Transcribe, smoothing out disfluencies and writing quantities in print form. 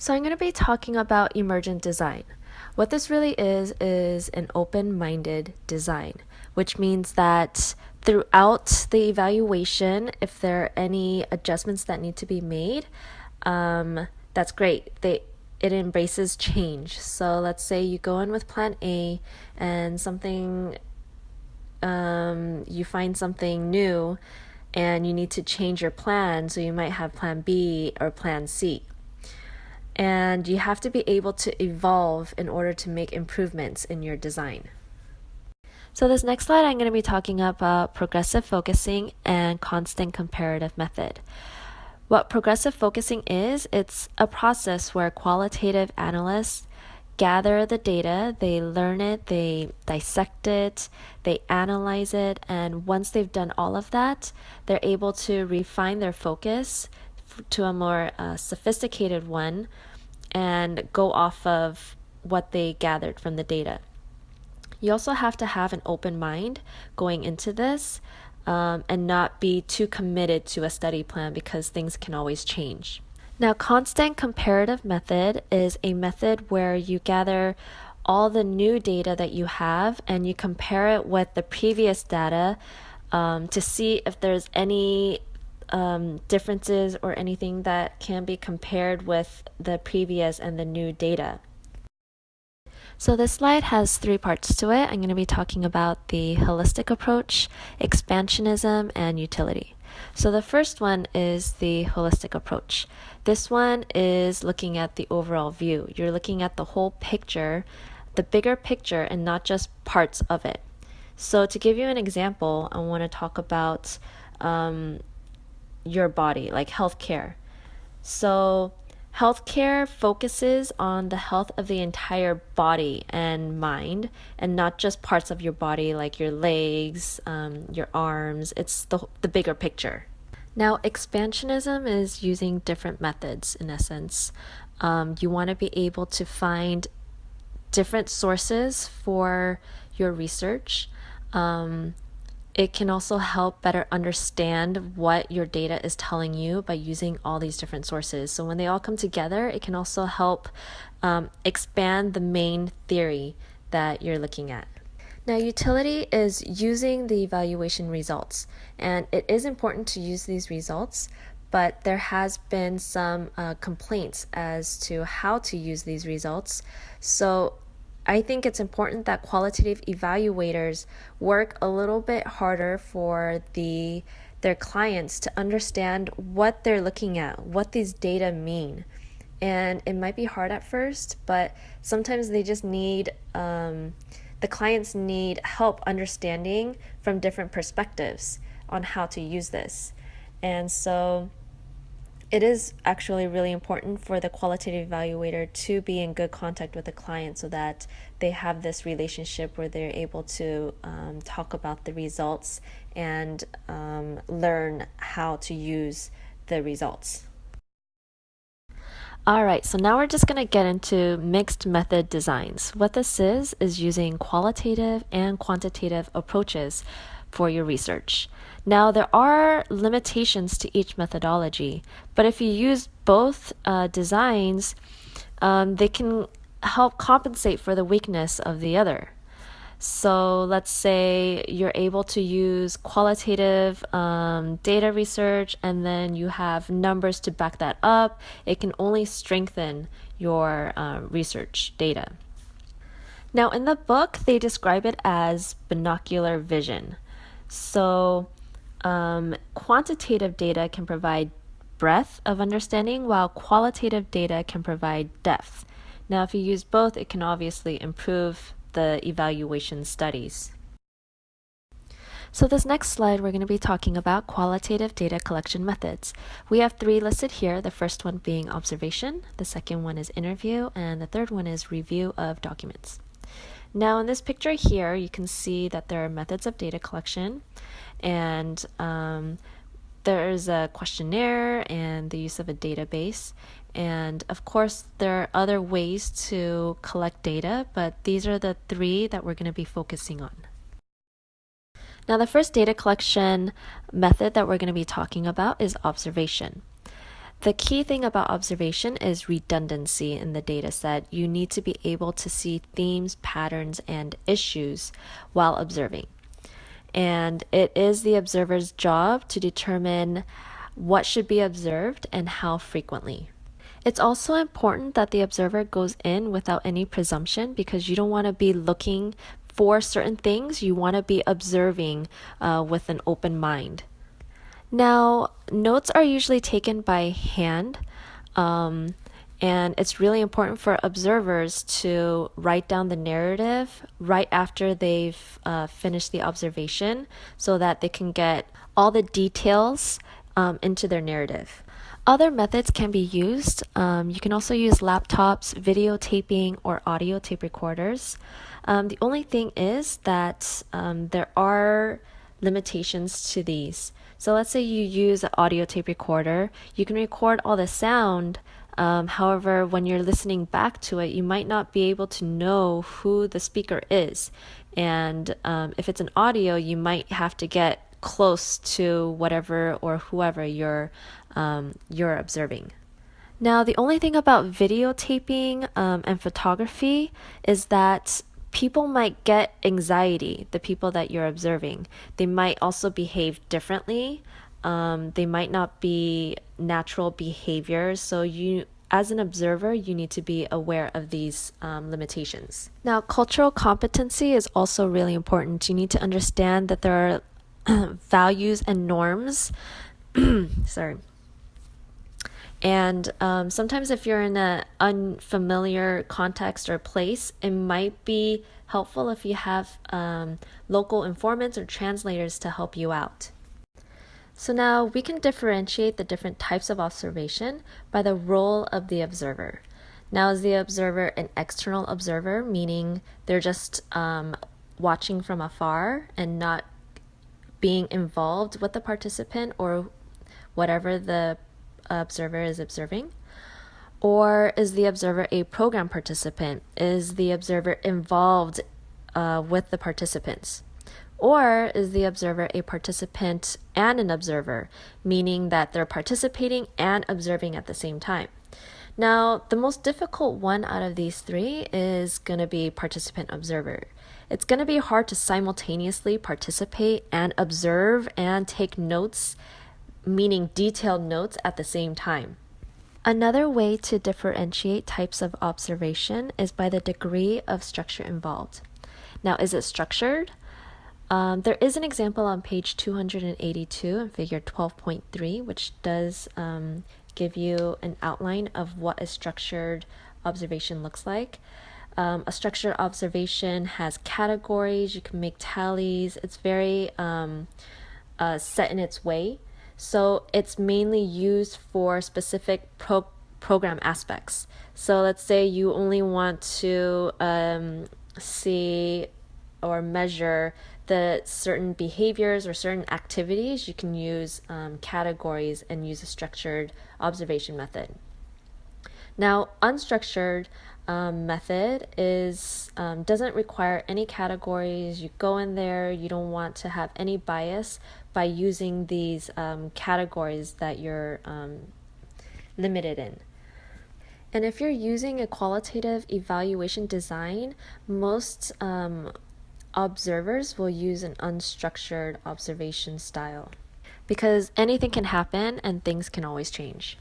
So I'm going to be talking about emergent design. What this really is an open-minded design, which means that throughout the evaluation, if there are any adjustments that need to be made, that's great. It embraces change. So let's say you go in with plan A and you find something new and you need to change your plan, so you might have plan B or plan C. And you have to be able to evolve in order to make improvements in your design. So this next slide, I'm going to be talking about progressive focusing and constant comparative method. What progressive focusing is, it's a process where qualitative analysts gather the data, they learn it, they dissect it, they analyze it, and once they've done all of that, they're able to refine their focus to a more sophisticated one and go off of what they gathered from the data. You also have to have an open mind going into this and not be too committed to a study plan because things can always change. Now, constant comparative method is a method where you gather all the new data that you have and you compare it with the previous data to see if there's any differences or anything that can be compared with the previous and the new data. So this slide has three parts to it. I'm going to be talking about the holistic approach, expansionism, and utility. So the first one is the holistic approach. This one is looking at the overall view. You're looking at the whole picture, the bigger picture, and not just parts of it. So to give you an example, I want to talk about your body, like healthcare. So healthcare focuses on the health of the entire body and mind, and not just parts of your body like your legs, your arms. It's the bigger picture. Now, expansionism is using different methods in essence. You want to be able to find different sources for your research. It can also help better understand what your data is telling you by using all these different sources. So when they all come together, it can also help expand the main theory that you're looking at. Now, utility is using the evaluation results, and it is important to use these results, but there has been some complaints as to how to use these results. So I think it's important that qualitative evaluators work a little bit harder for their clients to understand what they're looking at, what these data mean. And it might be hard at first, but sometimes they just need, the clients need help understanding from different perspectives on how to use this. And so it is actually really important for the qualitative evaluator to be in good contact with the client so that they have this relationship where they're able to talk about the results and learn how to use the results. All right, so now we're just going to get into mixed method designs. What this is using qualitative and quantitative approaches for your research. Now, there are limitations to each methodology, but if you use both designs, they can help compensate for the weakness of the other. So let's say you're able to use qualitative data research and then you have numbers to back that up. It can only strengthen your research data. Now, in the book, they describe it as binocular vision. So quantitative data can provide breadth of understanding, while qualitative data can provide depth. Now, if you use both, it can obviously improve the evaluation studies. So this next slide, we're going to be talking about qualitative data collection methods. We have three listed here, the first one being observation, the second one is interview, and the third one is review of documents. Now, in this picture here, you can see that there are methods of data collection, and there's a questionnaire and the use of a database. And of course, there are other ways to collect data, but these are the three that we're going to be focusing on. Now, the first data collection method that we're going to be talking about is observation. The key thing about observation is redundancy in the data set. You need to be able to see themes, patterns, and issues while observing. And it is the observer's job to determine what should be observed and how frequently. It's also important that the observer goes in without any presumption because you don't want to be looking for certain things. You want to be observing with an open mind. Now, notes are usually taken by hand, and it's really important for observers to write down the narrative right after they've finished the observation so that they can get all the details into their narrative. Other methods can be used. You can also use laptops, videotaping, or audio tape recorders. The only thing is that there are limitations to these. So let's say you use an audio tape recorder, you can record all the sound. However, when you're listening back to it, you might not be able to know who the speaker is. And if it's an audio, you might have to get close to whatever or whoever you're observing. Now, the only thing about videotaping and photography is that people might get anxiety, the people that you're observing. They might also behave differently. They might not be natural behaviors. So you, as an observer, you need to be aware of these limitations. Now, cultural competency is also really important. You need to understand that there are values and norms. Sorry. And sometimes if you're in an unfamiliar context or place, it might be helpful if you have local informants or translators to help you out. So now we can differentiate the different types of observation by the role of the observer. Now, is the observer an external observer, meaning they're just watching from afar and not being involved with the participant or whatever the observer is observing? Or is the observer a program participant? Is the observer involved with the participants? Or is the observer a participant and an observer, meaning that they're participating and observing at the same time? Now, the most difficult one out of these three is going to be participant observer. It's going to be hard to simultaneously participate and observe and take notes, meaning detailed notes at the same time. Another way to differentiate types of observation is by the degree of structure involved. Now, is it structured? There is an example on page 282 in figure 12.3, which does give you an outline of what a structured observation looks like. A structured observation has categories, you can make tallies, it's very set in its way. So it's mainly used for specific program aspects. So let's say you only want to see or measure the certain behaviors or certain activities, you can use categories and use a structured observation method. Now, unstructured method is doesn't require any categories. You go in there, you don't want to have any bias by using these categories that you're limited in. And if you're using a qualitative evaluation design, most observers will use an unstructured observation style because anything can happen and things can always change.